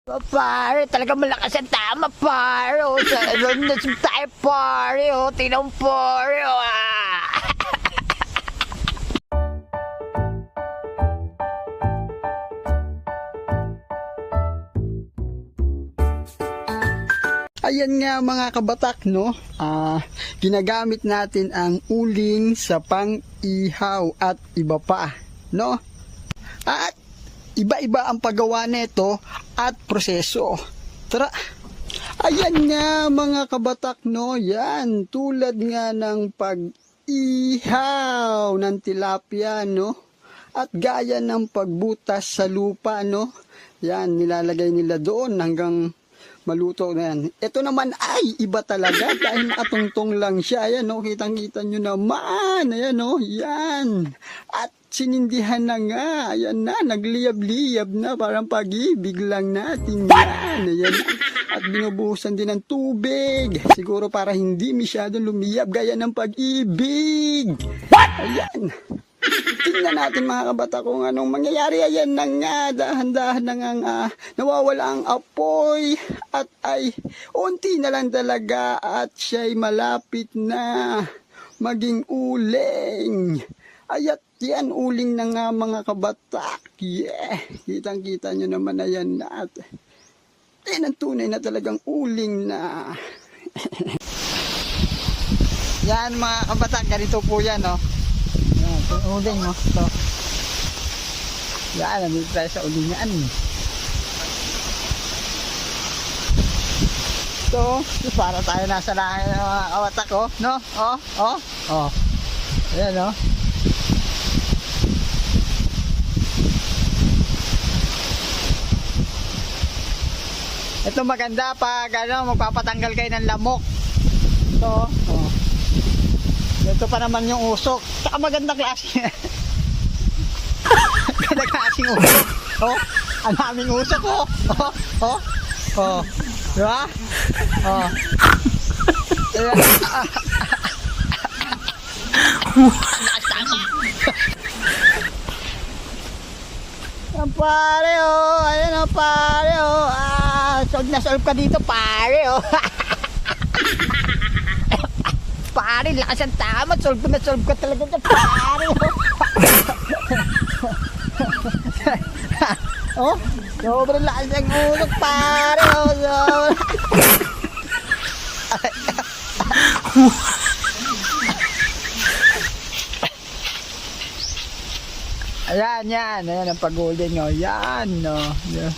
Pare, talaga malakas ang tama, pare. O, sa nasip tayo, pare. O, tingnan mo, pare. O, Ayan nga mga kabatak, no? Ginagamit natin ang uling sa pang-ihaw at iba pa, no? At iba-iba ang paggawa nito at proseso. Tara! Ayan nga mga kabatak, no? Yan, tulad nga ng pag-ihaw ng tilapia, no? At gaya ng pagbutas sa lupa, no? Yan, nilalagay nila doon hanggang maluto na yan. Ito naman ay iba talaga dahil nakatungtong lang siya. Ayan, no? Kitang-kita nyo naman. Ayan, no? Yan. At sinindihan na nga. Ayan na, nagliyab-liyab na. Parang pag-ibig lang natin yan. Ayan na. At binubuhusan din ng tubig. Siguro para hindi masyadong lumiyab gaya ng pag-ibig. Ayan. Tingnan natin mga kabata kung anong mangyayari. Ayan na nga, dahan-dahan na nga nawawala ang apoy at ay unti na lang talaga at siya'y malapit na maging uling. Ayat yan, uling na nga mga kabatak. Yeah, kitang-kita nyo naman, ayan na. At yan ang tunay na talagang uling na. Yan mga kabatak, ganito po yan, no? Yan, uling, no? So, yan, nandito tayo sa ulingan. So, para tayo nasa lahi ng mga kabatak, oh, no? Oh. Ayan, no? Ito maganda pag magpapatanggal kayo ng lamok. Ito, oh. Ito pa naman yung usok. Saka maganda klase. Maganda klaseng usok. Oh, ang daming usok, oh. Oh. Diba? Oh. Ang pare, oh. Ayan, oh, pare, oh. Solve na solve ka dito, pare, oh. Pare, lakas ang tama. Solve ka talaga dyan, pare, oh. Oh, sobrang lakas ang usok, pare, oh. Ayan ang pag-golden, oh. Yan, no. Yan.